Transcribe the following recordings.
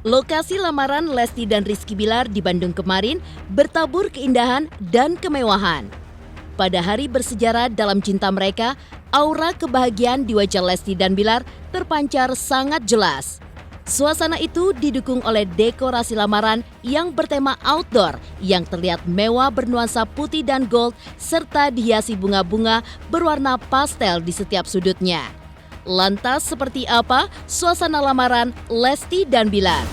Lokasi lamaran Lesti dan Rizky Bilar di Bandung kemarin bertabur keindahan dan kemewahan. Pada hari bersejarah dalam cinta mereka, aura kebahagiaan di wajah Lesti dan Bilar terpancar sangat jelas. Suasana itu didukung oleh dekorasi lamaran yang bertema outdoor yang terlihat mewah bernuansa putih dan gold serta dihiasi bunga-bunga berwarna pastel di setiap sudutnya. Lantas seperti apa suasana lamaran Lesti dan Bilar?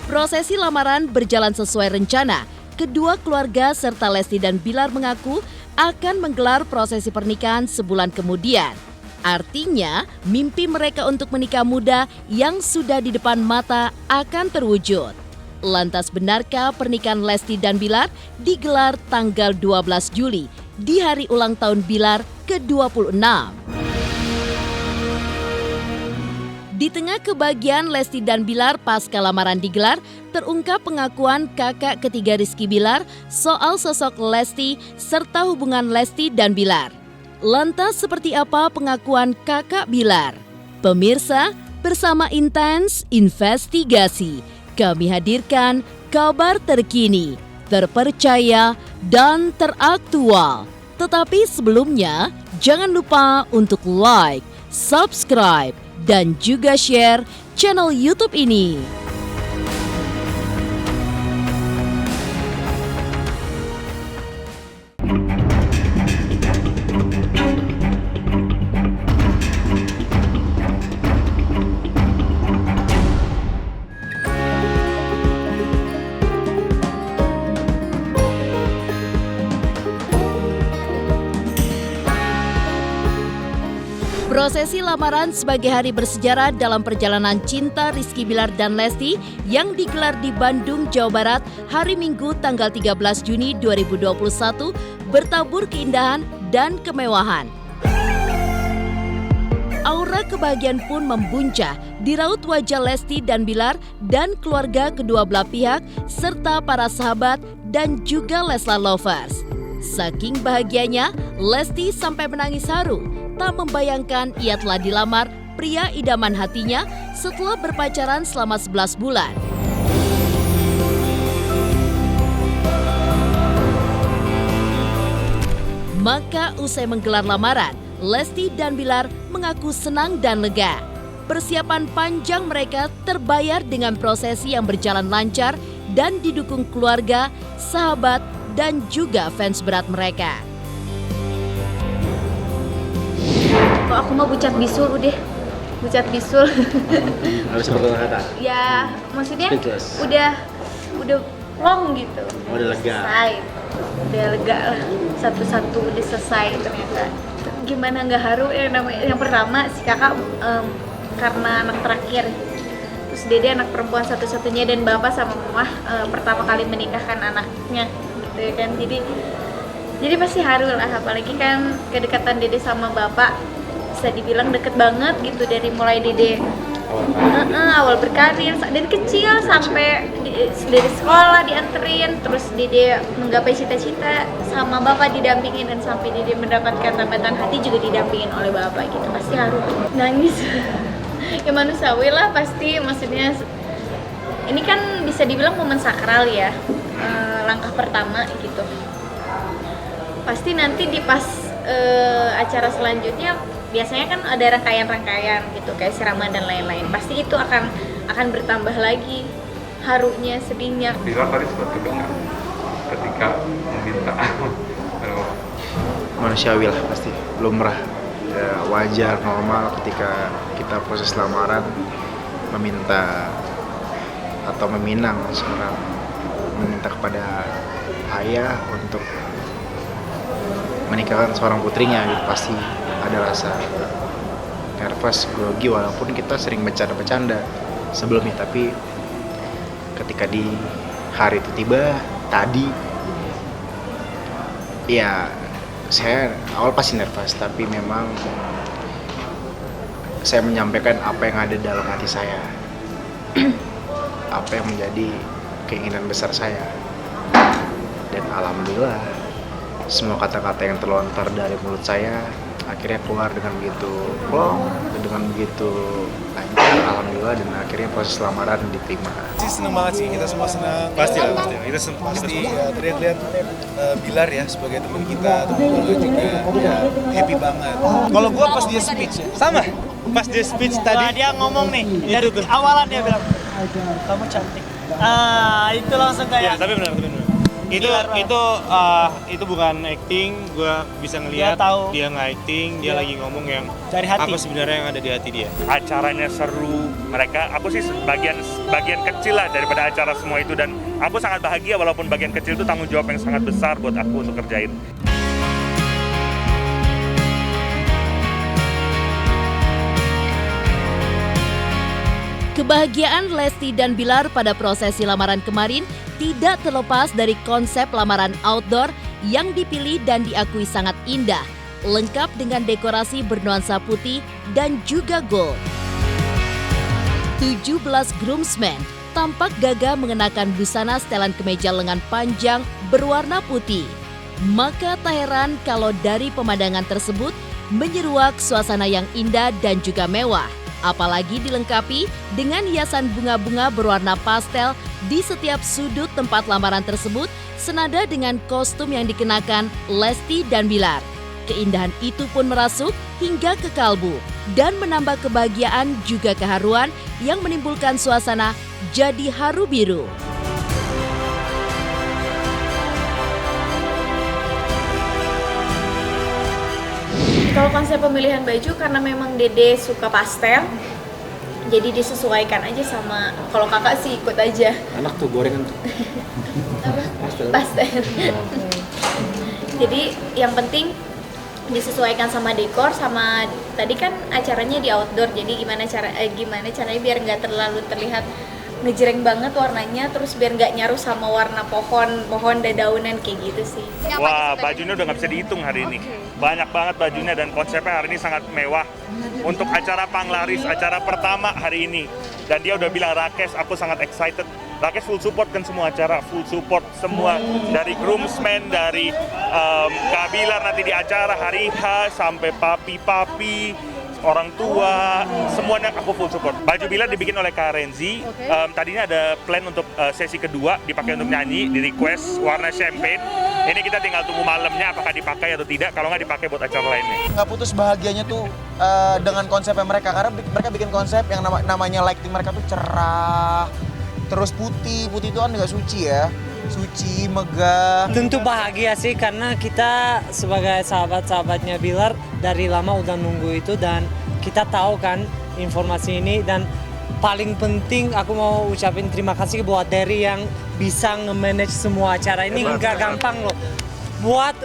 Prosesi lamaran berjalan sesuai rencana. Kedua keluarga serta Lesti dan Bilar mengaku akan menggelar prosesi pernikahan sebulan kemudian. Artinya, mimpi mereka untuk menikah muda yang sudah di depan mata akan terwujud. Lantas benarkah pernikahan Lesti dan Bilar digelar tanggal 12 Juli di hari ulang tahun Bilar ke-26? Di tengah kebahagiaan Lesti dan Bilar pasca lamaran digelar, terungkap pengakuan kakak ketiga Rizky Bilar soal sosok Lesti serta hubungan Lesti dan Bilar. Lantas seperti apa pengakuan kakak Bilar? Pemirsa, bersama Intens Investigasi, kami hadirkan kabar terkini, terpercaya, dan teraktual. Tetapi sebelumnya, jangan lupa untuk like, subscribe, dan juga share channel YouTube ini. Prosesi lamaran sebagai hari bersejarah dalam perjalanan cinta Rizky Bilar dan Lesti yang digelar di Bandung, Jawa Barat hari Minggu tanggal 13 Juni 2021 bertabur keindahan dan kemewahan. Aura kebahagiaan pun membuncah di raut wajah Lesti dan Bilar dan keluarga kedua belah pihak serta para sahabat dan juga Leslar lovers. Saking bahagianya, Lesti sampai menangis haru. Tak membayangkan ia telah dilamar pria idaman hatinya setelah berpacaran selama 11 bulan. Maka usai menggelar lamaran, Lesti dan Bilar mengaku senang dan lega. Persiapan panjang mereka terbayar dengan prosesi yang berjalan lancar dan didukung keluarga, sahabat, dan juga fans berat mereka. Kok aku mau bucat bisul udah, bucat bisul. Habis berkata kata? Ya, maksudnya Speechless. udah long gitu. Oh, udah lega. Selesai, udah lega lah. Satu-satu udah selesai ternyata. Gimana nggak haru ya namanya? Yang pertama si kakak karena anak terakhir. Terus Dede anak perempuan satu-satunya dan bapak sama mama pertama kali menikahkan anaknya, gitu ya kan. Jadi pasti haru lah, apalagi kan kedekatan Dede sama bapak bisa dibilang deket banget gitu dari mulai Dede awal berkarir dari kecil sampai dari sekolah dianterin, terus Dede menggapai cita-cita sama bapak didampingin, dan sampai Dede mendapatkan tambatan hati juga didampingin oleh bapak gitu, pasti haru, nangis. Ya manusiawi lah pasti, maksudnya ini kan bisa dibilang momen sakral ya, langkah pertama gitu. Pasti nanti di pas acara selanjutnya biasanya kan ada rangkaian-rangkaian gitu kayak siraman dan lain-lain. Pasti itu akan bertambah lagi harunya, sedihnya. Bilar tadi sempat kedengar ketika meminta Manusiawi lah pasti, lumrah. Ya, wajar, normal ketika kita proses lamaran meminta atau meminang seorang, meminta kepada ayah untuk menikahkan seorang putrinya gitu, pasti ada rasa nervous, grogi, walaupun kita sering bercanda-bercanda sebelumnya, tapi ketika di hari itu tiba tadi, ya saya awal pasti nervous, tapi memang saya menyampaikan apa yang ada dalam hati saya, apa yang menjadi keinginan besar saya, dan alhamdulillah semua kata-kata yang terlontar dari mulut saya akhirnya keluar dengan begitu plong, dengan begitu lancar, alhamdulillah, dan akhirnya proses lamaran diterima. Seneng banget sih, kita semua senang. Pasti lah, kita Pasti ya, terlihat Bilar ya sebagai teman kita, teman keluarga juga ya, happy banget. Kalau gua pas dia speech ya, sama. Pas dia speech tadi, Dia ngomong nih dari awalan dia bilang kamu cantik. Itu langsung ya, kayak tapi benar. Itu bukan acting, gue bisa ngelihat Dia tahu. dia nggak acting, dia lagi ngomong yang dari hati. apa sebenarnya yang ada di hati dia. Acaranya seru, aku sih bagian kecil lah daripada acara semua itu, dan aku sangat bahagia walaupun bagian kecil itu tanggung jawab yang sangat besar buat aku untuk kerjain. Kebahagiaan Lesti dan Bilar pada prosesi lamaran kemarin tidak terlepas dari konsep lamaran outdoor yang dipilih dan diakui sangat indah, lengkap dengan dekorasi bernuansa putih dan juga gold. 17 groomsmen tampak gagah mengenakan busana setelan kemeja lengan panjang berwarna putih. Maka tak heran kalau dari pemandangan tersebut menyeruak suasana yang indah dan juga mewah. Apalagi dilengkapi dengan hiasan bunga-bunga berwarna pastel di setiap sudut tempat lamaran tersebut, senada dengan kostum yang dikenakan Lesti dan Bilar. Keindahan itu pun merasuk hingga ke kalbu dan menambah kebahagiaan juga keharuan yang menimbulkan suasana jadi haru biru. Kalau konsep pemilihan baju karena memang Dede suka pastel, jadi disesuaikan aja sama, kalau kakak sih ikut aja. Enak tuh gorengan tuh. Pastel. Jadi yang penting disesuaikan sama dekor, sama tadi kan acaranya di outdoor, jadi gimana caranya biar nggak terlalu terlihat ngejreng banget warnanya, terus biar nggak nyaru sama warna pohon dedaunan kayak gitu sih. Wah, bajunya udah nggak bisa dihitung hari ini. Banyak banget bajunya dan konsepnya hari ini sangat mewah. Untuk acara panglaris, acara pertama hari ini. Dan dia udah bilang, Rakes, aku sangat excited. Rakes full support kan semua acara, full support semua. Dari groomsmen, dari Kak Bilar nanti di acara hari H, sampai papi-papi, orang tua, semuanya aku full support. Baju Bilar dibikin oleh Kak Renzi. Tadinya ada plan untuk sesi kedua dipakai untuk nyanyi, di request warna champagne. Ini kita tinggal tunggu malamnya apakah dipakai atau tidak. Kalau nggak dipakai buat acara lainnya. nggak putus bahagianya tuh dengan konsepnya mereka, karena mereka bikin konsep yang namanya lighting mereka tuh cerah, terus putih itu kan nggak suci ya, suci, megah. Tentu bahagia sih karena kita sebagai sahabat-sahabatnya Bilar dari lama udah nunggu itu dan kita tahu kan informasi ini, dan paling penting aku mau ucapin terima kasih buat Derry yang bisa nge-manage semua acara ini. Nggak gampang loh buat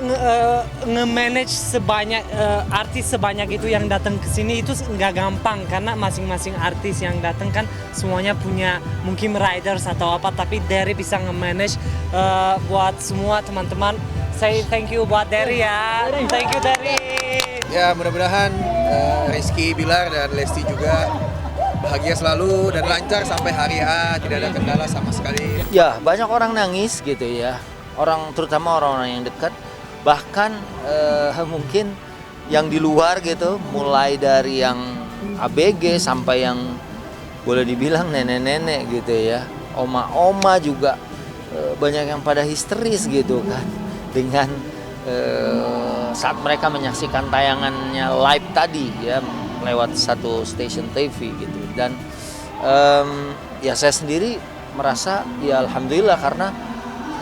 nge-manage sebanyak artis sebanyak itu yang datang ke sini, itu nggak gampang karena masing-masing artis yang datang kan semuanya punya mungkin riders atau apa, tapi Derry bisa nge-manage buat semua teman-teman. Say thank you buat Derry ya. Thank you Derry. Ya mudah-mudahan Rizky, Bilar, dan Lesti juga bahagia selalu dan lancar sampai hari A, tidak ada kendala sama sekali. Ya, banyak orang nangis gitu ya. Terutama orang-orang yang dekat. Bahkan mungkin yang di luar gitu, mulai dari yang ABG sampai yang boleh dibilang nenek-nenek gitu ya. Oma-oma juga banyak yang pada histeris gitu kan. Dengan saat mereka menyaksikan tayangannya live tadi ya, lewat satu stasiun TV gitu. Dan ya saya sendiri merasa ya alhamdulillah, karena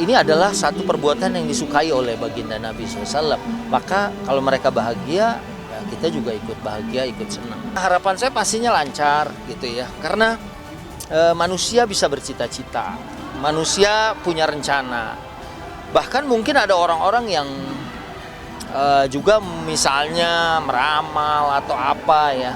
ini adalah satu perbuatan yang disukai oleh baginda Nabi SAW. Maka kalau mereka bahagia, ya kita juga ikut bahagia, ikut senang. Harapan saya pastinya lancar gitu ya, karena manusia bisa bercita-cita, manusia punya rencana. Bahkan mungkin ada orang-orang yang juga misalnya meramal atau apa ya.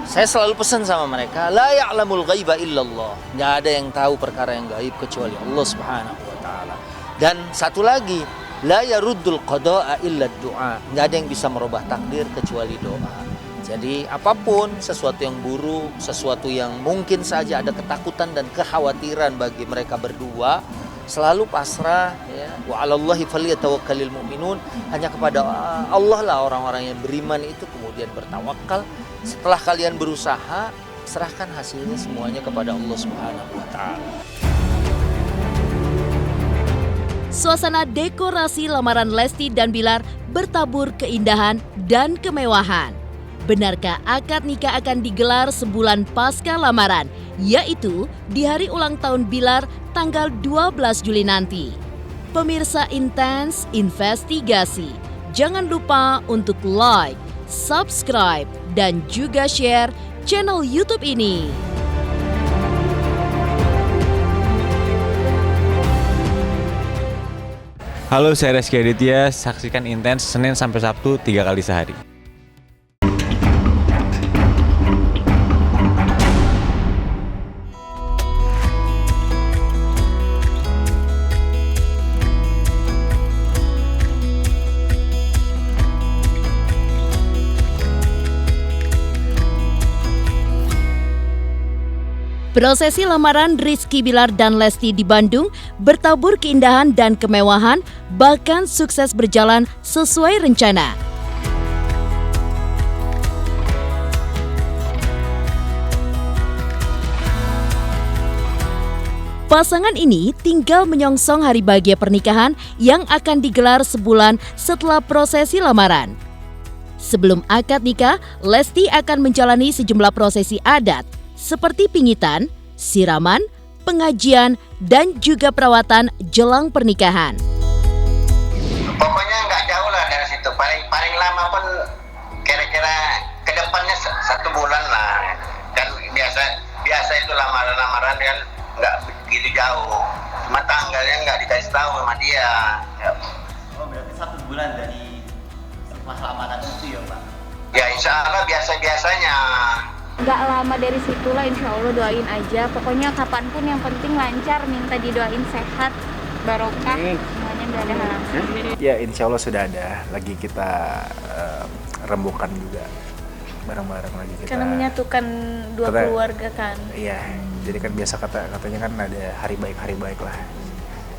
Saya selalu pesan sama mereka, la ya'lamul ghaiba illallah. Nggak ada yang tahu perkara yang gaib kecuali Allah Subhanahu wa taala. Dan satu lagi, la yaruddul qada'a illa du'a. Nggak ada yang bisa merubah takdir kecuali doa. Jadi apapun, sesuatu yang buruk, sesuatu yang mungkin saja ada ketakutan dan kekhawatiran bagi mereka berdua, selalu pasrah ya. Wa 'alallahi falyatawakkalul mu'minun. Hanya kepada Allah lah orang-orang yang beriman itu kemudian bertawakal. Setelah kalian berusaha, serahkan hasilnya semuanya kepada Allah Subhanahu wa taala. Suasana dekorasi lamaran Lesti dan Bilar bertabur keindahan dan kemewahan. Benarkah akad nikah akan digelar sebulan pasca lamaran, yaitu di hari ulang tahun Bilar tanggal 12 Juli nanti? Pemirsa Intens Investigasi, jangan lupa untuk like, subscribe, dan juga share channel YouTube ini. Halo, saya Reski Aditya. Saksikan Intens Senin sampai Sabtu 3 kali sehari. Prosesi lamaran Rizky Bilar dan Lesti di Bandung bertabur keindahan dan kemewahan, bahkan sukses berjalan sesuai rencana. Pasangan ini tinggal menyongsong hari bahagia pernikahan yang akan digelar sebulan setelah prosesi lamaran. Sebelum akad nikah, Lesti akan menjalani sejumlah prosesi adat seperti pingitan, siraman, pengajian, dan juga perawatan jelang pernikahan. Pokoknya nggak jauh lah dari situ. Paling lama pun kira-kira ke depannya 1 bulan lah. Kan biasa itu lamaran kan nggak begitu jauh. Cuma tanggalnya nggak dikasih tahu sama dia. Oh, berarti 1 bulan dari setelah lamaran itu ya, Pak? Ya insya Allah biasa-biasanya. Gak lama dari situlah, insya Allah doain aja. Pokoknya kapanpun yang penting lancar, minta didoain sehat, barokah, semuanya gak ada halangan. Ya insya Allah sudah ada. Lagi kita rembukan juga bareng-bareng lagi kita. Karena menyatukan dua keluarga kan. Iya, jadi kan biasa katanya kan ada hari baik lah.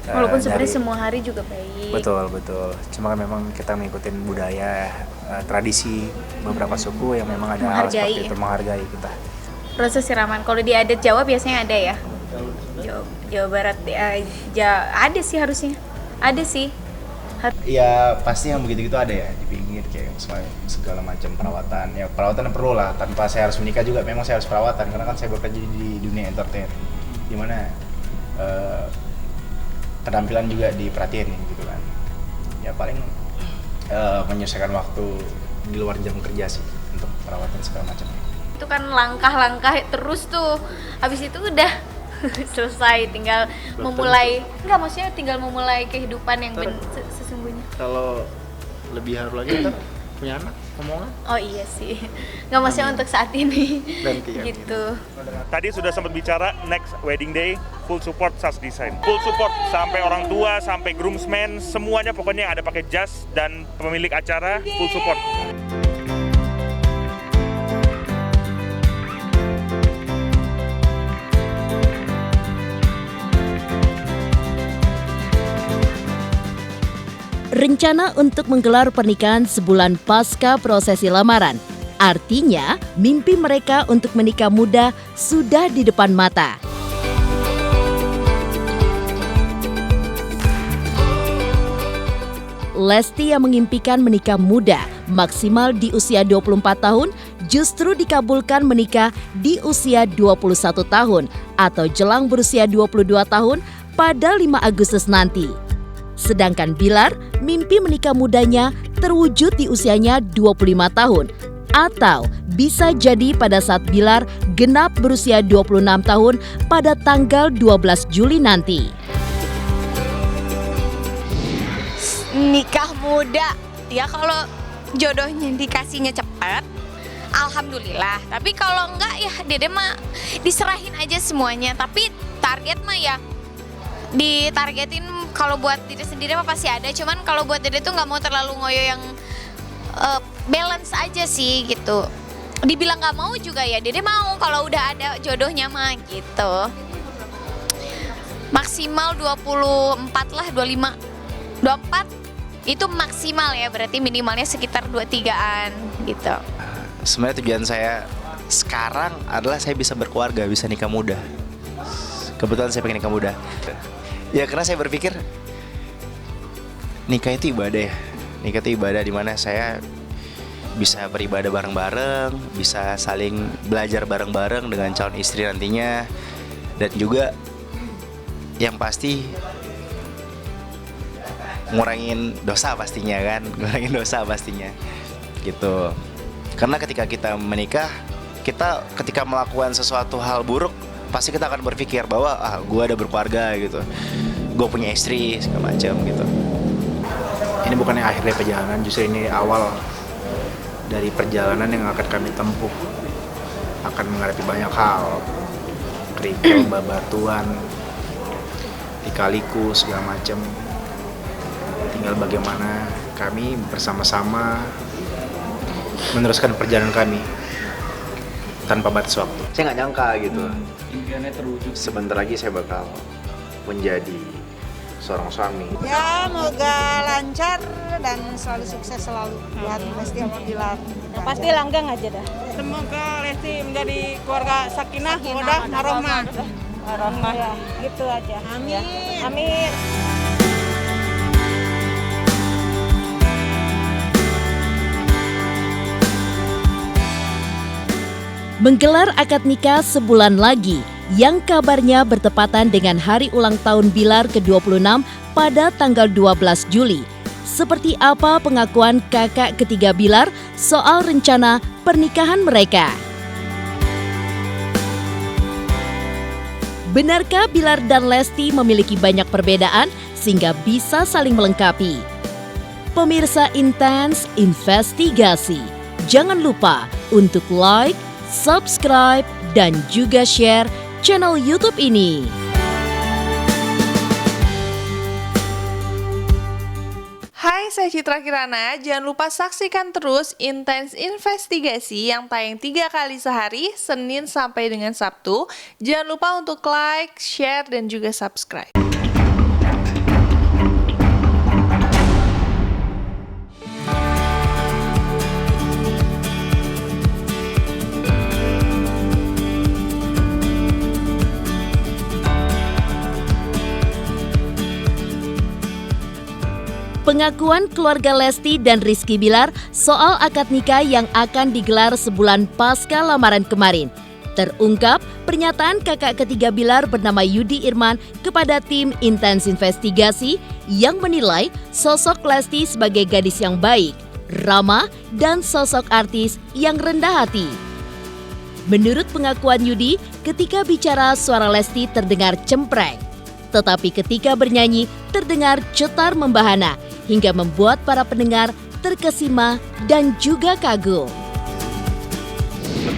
Walaupun sebenarnya semua hari juga baik. Betul. Cuma kan memang kita ngikutin budaya, tradisi beberapa suku yang memang ada hal seperti itu, menghargai kita. Proses siraman, kalau di adat Jawa biasanya ada ya? Jawa Barat ada sih harusnya. Ada sih. Ya pasti yang begitu-gitu ada ya di pinggir kayak segala macam perawatan. Ya perawatan perlu lah, tanpa saya harus menikah juga memang saya harus perawatan karena kan saya bekerja di dunia entertain. Dimana penampilan juga diperhatiin gitu kan. Ya paling menyelesaikan waktu di luar jam kerja sih untuk perawatan segala macam. Itu kan langkah-langkah terus tuh. Habis itu udah selesai, tinggal memulai. Enggak, maksudnya tinggal memulai kehidupan yang sesungguhnya. Kalau lebih haru lagi kita punya anak, omongan. Oh iya sih. Enggak, maksudnya untuk saat ini. Gitu. Tadi sudah sempat bicara next wedding day, full support Sas Design. Full support sampai orang tua, sampai groomsmen, semuanya pokoknya yang ada pakai jas dan pemilik acara full support. Rencana untuk menggelar pernikahan sebulan pasca prosesi lamaran. Artinya, mimpi mereka untuk menikah muda sudah di depan mata. Lesti yang mengimpikan menikah muda maksimal di usia 24 tahun justru dikabulkan menikah di usia 21 tahun atau jelang berusia 22 tahun pada 5 Agustus nanti. Sedangkan Bilar, mimpi menikah mudanya terwujud di usianya 25 tahun atau bisa jadi pada saat Bilar genap berusia 26 tahun pada tanggal 12 Juli nanti. Nikah muda, ya kalau jodohnya dikasihnya cepat, alhamdulillah. Tapi kalau enggak ya Dede mah diserahin aja semuanya. Tapi target mah ya ditargetin, kalau buat diri sendiri mah pasti ada. Cuman kalau buat Dede tuh nggak mau terlalu ngoyo yang balance aja sih gitu. Dibilang nggak mau juga ya Dede mau kalau udah ada jodohnya mah gitu. maksimal 24 lah, 25, 24 itu maksimal ya, berarti minimalnya sekitar 23-an gitu. Sebenarnya tujuan saya sekarang adalah saya bisa berkeluarga, bisa nikah muda. Kebetulan saya pengen nikah muda. Ya karena saya berpikir nikah itu ibadah ya. Nikah itu ibadah di mana saya bisa beribadah bareng-bareng, bisa saling belajar bareng-bareng dengan calon istri nantinya. Dan juga yang pasti ngurangin dosa pastinya kan, ngurangin dosa pastinya gitu. Karena ketika kita menikah, kita ketika melakukan sesuatu hal buruk, pasti kita akan berpikir bahwa gue ada berkeluarga gitu, gue punya istri segala macam gitu. Ini bukannya akhir dari perjalanan, justru ini awal dari perjalanan yang akan kami tempuh. Akan menghadapi banyak hal, kerikil, babatuan, lika-liku segala macam. Tinggal bagaimana kami bersama-sama meneruskan perjalanan kami tanpa batas waktu. Saya nggak nyangka gitu. Impiannya terwujud. Sebentar lagi saya bakal menjadi seorang suami. Ya, moga lancar dan selalu sukses selalu buat Lesti sama Bilar. Yang pasti langgeng aja dah. Semoga Lesti menjadi keluarga sakinah, mawaddah, warahmah. Warahmah ya, gitu aja. Amin. Ya. Amin. Menggelar akad nikah sebulan lagi yang kabarnya bertepatan dengan hari ulang tahun Bilar ke-26 pada tanggal 12 Juli. Seperti apa pengakuan kakak ketiga Bilar soal rencana pernikahan mereka? Benarkah Bilar dan Lesti memiliki banyak perbedaan sehingga bisa saling melengkapi? Pemirsa Intens Investigasi, jangan lupa untuk like, subscribe, dan juga share channel YouTube ini. Hai, saya Citra Kirana. Jangan lupa saksikan terus Intens Investigasi yang tayang 3 kali sehari, Senin sampai dengan Sabtu. Jangan lupa untuk like, share, dan juga subscribe. Pengakuan keluarga Lesti dan Rizky Bilar soal akad nikah yang akan digelar sebulan pasca lamaran kemarin. Terungkap pernyataan kakak ketiga Bilar bernama Yudi Irman kepada tim Intens Investigasi yang menilai sosok Lesti sebagai gadis yang baik, ramah, dan sosok artis yang rendah hati. Menurut pengakuan Yudi, ketika bicara suara Lesti terdengar cempreng. Tetapi ketika bernyanyi terdengar cetar membahana hingga membuat para pendengar terkesima dan juga kagum.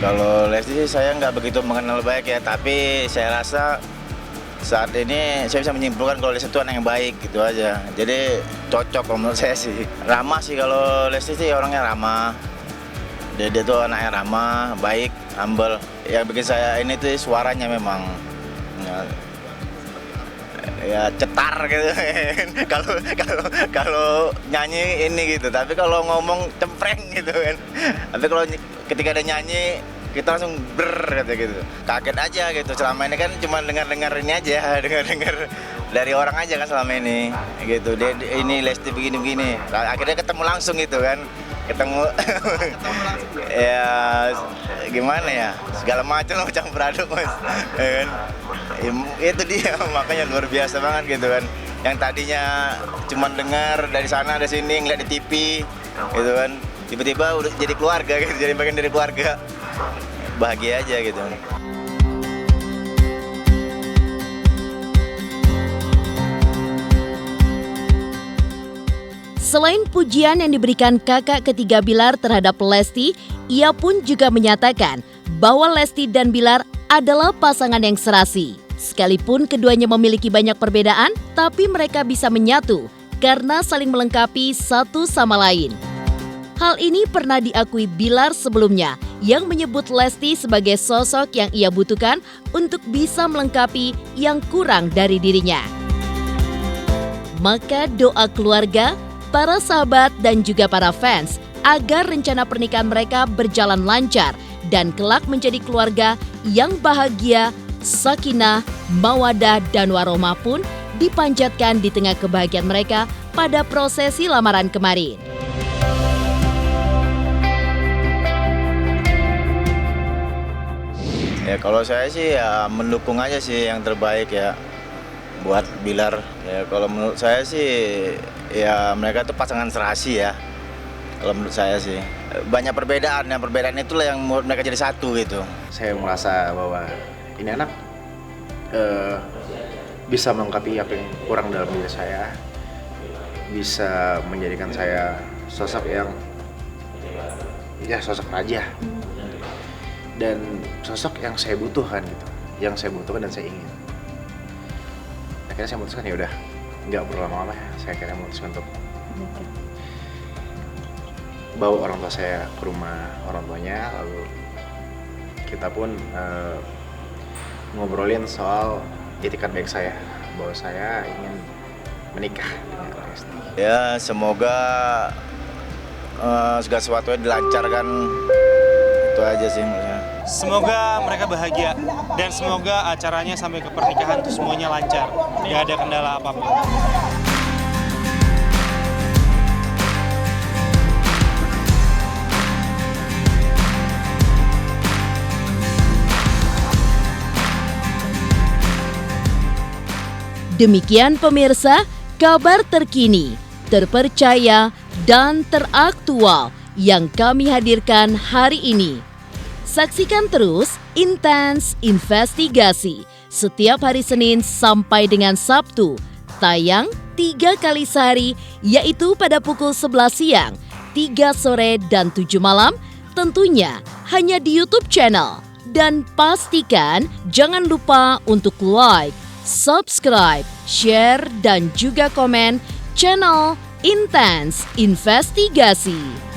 Kalau Lesti sih saya nggak begitu mengenal baik ya, tapi saya rasa saat ini saya bisa menyimpulkan kalau Lesti itu anak yang baik gitu aja. Jadi cocok menurut saya sih. Ramah sih, kalau Lesti sih orangnya ramah. Dia tuh anaknya ramah, baik, humble. Yang bikin saya ini tuh suaranya memang ya cetar gitu. kalau nyanyi ini gitu, tapi kalau ngomong cempreng gitu kan. Tapi kalau ketika ada nyanyi kita langsung kata gitu, kaget aja gitu. Selama ini kan cuma dengar ini aja, dengar dari orang aja kan selama ini gitu. Dia ini Lesti begini, akhirnya ketemu langsung gitu kan, ketemu ya gimana ya, segala macam campur aduk mas ya kan. Itu dia makanya luar biasa banget gitu kan. Yang tadinya cuma dengar dari sana dari sini, ngeliat di TV gitu kan, tiba-tiba udah jadi keluarga gitu, jadi bagian dari keluarga. Bahagia aja gitu. Selain pujian yang diberikan kakak ketiga Bilar terhadap Lesti, ia pun juga menyatakan bahwa Lesti dan Bilar adalah pasangan yang serasi. Sekalipun keduanya memiliki banyak perbedaan, tapi mereka bisa menyatu karena saling melengkapi satu sama lain. Hal ini pernah diakui Bilar sebelumnya yang menyebut Lesti sebagai sosok yang ia butuhkan untuk bisa melengkapi yang kurang dari dirinya. Maka doa keluarga, para sahabat dan juga para fans agar rencana pernikahan mereka berjalan lancar dan kelak menjadi keluarga yang bahagia, sakinah, mawadah dan warohmah pun dipanjatkan di tengah kebahagiaan mereka pada prosesi lamaran kemarin. Ya kalau saya sih ya mendukung aja sih yang terbaik ya buat Bilar. Ya kalau menurut saya sih ya mereka tuh pasangan serasi ya. Kalau menurut saya sih banyak perbedaan, yang perbedaan itulah yang membuat mereka jadi satu gitu. Saya merasa bahwa ini anak bisa melengkapi apa yang kurang dalam diri saya, bisa menjadikan saya sosok yang ya sosok raja dan sosok yang saya butuhkan gitu, yang saya butuhkan dan saya ingin. Akhirnya saya memutuskan ya udah nggak perlu lama-lama ya, saya akhirnya memutuskan untuk bawa orang tua saya ke rumah orang tuanya, lalu kita pun ngobrolin soal itikat baik saya bahwa saya ingin menikah dengan Lesti. Ya semoga segala sesuatunya dilancarkan, itu aja sih maksudnya. Semoga mereka bahagia dan semoga acaranya sampai ke pernikahan itu semuanya lancar, nggak ada kendala apapun. Demikian pemirsa, kabar terkini, terpercaya, dan teraktual yang kami hadirkan hari ini. Saksikan terus Intens Investigasi setiap hari Senin sampai dengan Sabtu, tayang 3 kali sehari, yaitu pada pukul 11 siang, 3 sore, dan 7 malam, tentunya hanya di YouTube channel. Dan pastikan jangan lupa untuk like, subscribe, share, dan juga komen channel Intens Investigasi.